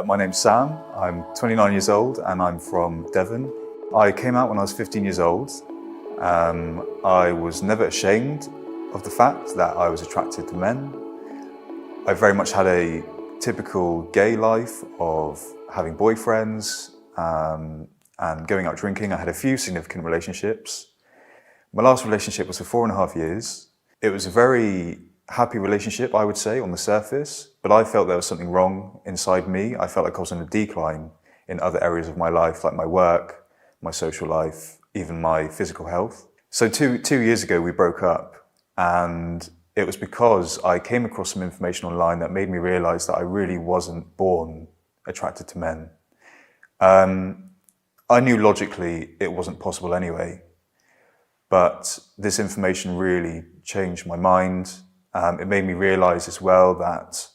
My name's Sam, I'm 29 years old and I'm from Devon. I came out when I was 15 years old. I was never ashamed of the fact that I was attracted to men. I very much had a typical gay life of having boyfriends and going out drinking. I had a few significant relationships. My last relationship was for 4.5 years. It was a very happy relationship, I would say, on the surface, but I felt there was something wrong inside me. I felt like I was on a decline in other areas of my life, like my work, my social life, even my physical health. So two years ago, we broke up, and it was because I came across some information online that made me realize that I really wasn't born attracted to men. I knew logically it wasn't possible anyway, but this information really changed my mind. It made me realize as well that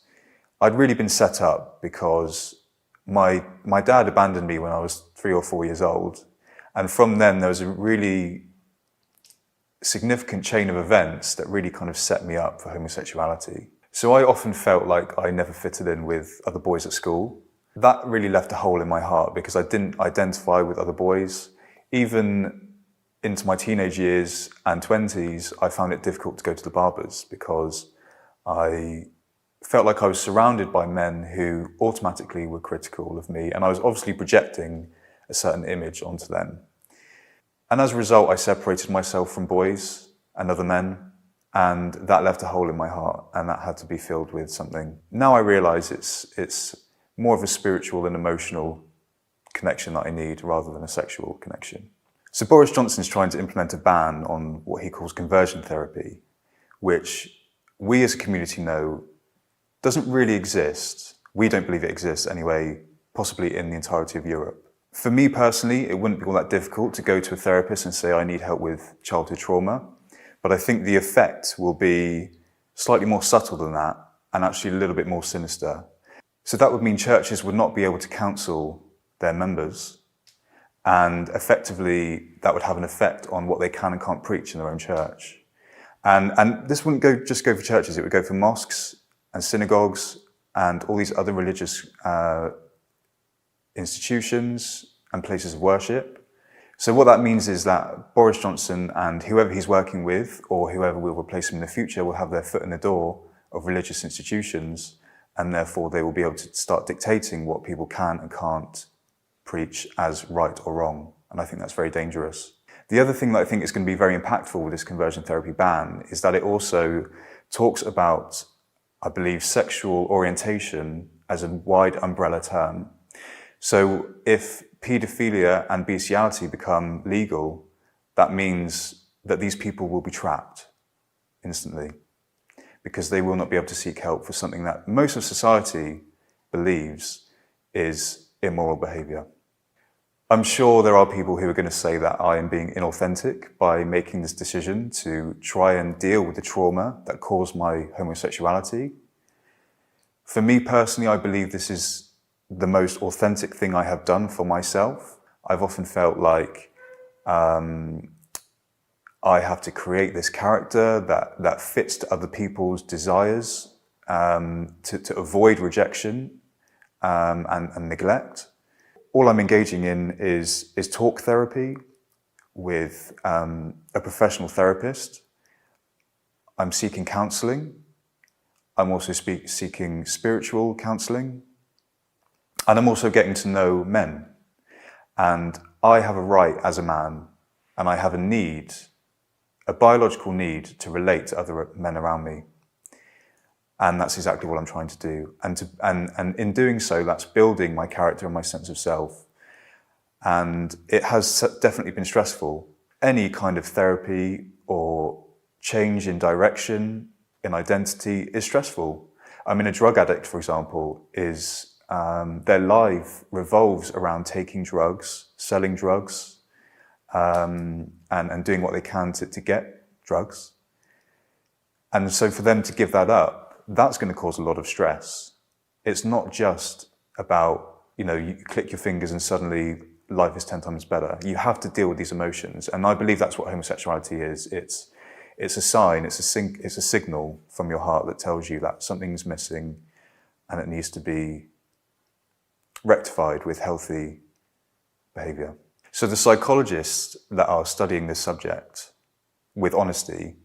I'd really been set up because my dad abandoned me when I was 3 or 4 years old. And from then there was a really significant chain of events that really kind of set me up for homosexuality. So I often felt like I never fitted in with other boys at school. That really left a hole in my heart because I didn't identify with other boys. Even into my teenage years and 20s, I found it difficult to go to the barbers because I felt like I was surrounded by men who automatically were critical of me, and I was obviously projecting a certain image onto them. And as a result, I separated myself from boys and other men, and that left a hole in my heart, and that had to be filled with something. Now I realize it's more of a spiritual and emotional connection that I need rather than a sexual connection. So Boris Johnson's trying to implement a ban on what he calls conversion therapy, which we as a community know doesn't really exist. We don't believe it exists anyway, possibly in the entirety of Europe. For me personally, it wouldn't be all that difficult to go to a therapist and say I need help with childhood trauma, but I think the effect will be slightly more subtle than that and actually a little bit more sinister. So that would mean churches would not be able to counsel their members, and effectively that would have an effect on what they can and can't preach in their own church. And this wouldn't just go for churches, it would go for mosques and synagogues and all these other religious institutions and places of worship. So what that means is that Boris Johnson and whoever he's working with, or whoever will replace him in the future, will have their foot in the door of religious institutions, and therefore they will be able to start dictating what people can and can't preach as right or wrong. And I think that's very dangerous. The other thing that I think is going to be very impactful with this conversion therapy ban is that it also talks about, I believe, sexual orientation as a wide umbrella term. So if paedophilia and bestiality become legal, that means that these people will be trapped instantly because they will not be able to seek help for something that most of society believes is immoral behavior. I'm sure there are people who are going to say that I am being inauthentic by making this decision to try and deal with the trauma that caused my homosexuality. For me personally, I believe this is the most authentic thing I have done for myself. I've often felt like I have to create this character that fits to other people's desires to avoid rejection and neglect. All I'm engaging in is talk therapy with a professional therapist. I'm seeking counselling. I'm also seeking spiritual counselling. And I'm also getting to know men. And I have a right as a man, and I have a need, a biological need to relate to other men around me. And that's exactly what I'm trying to do. And in doing so, that's building my character and my sense of self. And it has definitely been stressful. Any kind of therapy or change in direction, in identity, is stressful. I mean, a drug addict, for example, is their life revolves around taking drugs, selling drugs, and doing what they can to get drugs. And so for them to give that up, that's going to cause a lot of stress. It's not just about, you click your fingers and suddenly life is 10 times better. You have to deal with these emotions. And I believe that's what homosexuality is. It's a sign, it's a signal from your heart that tells you that something's missing and it needs to be rectified with healthy behaviour. So the psychologists that are studying this subject with honesty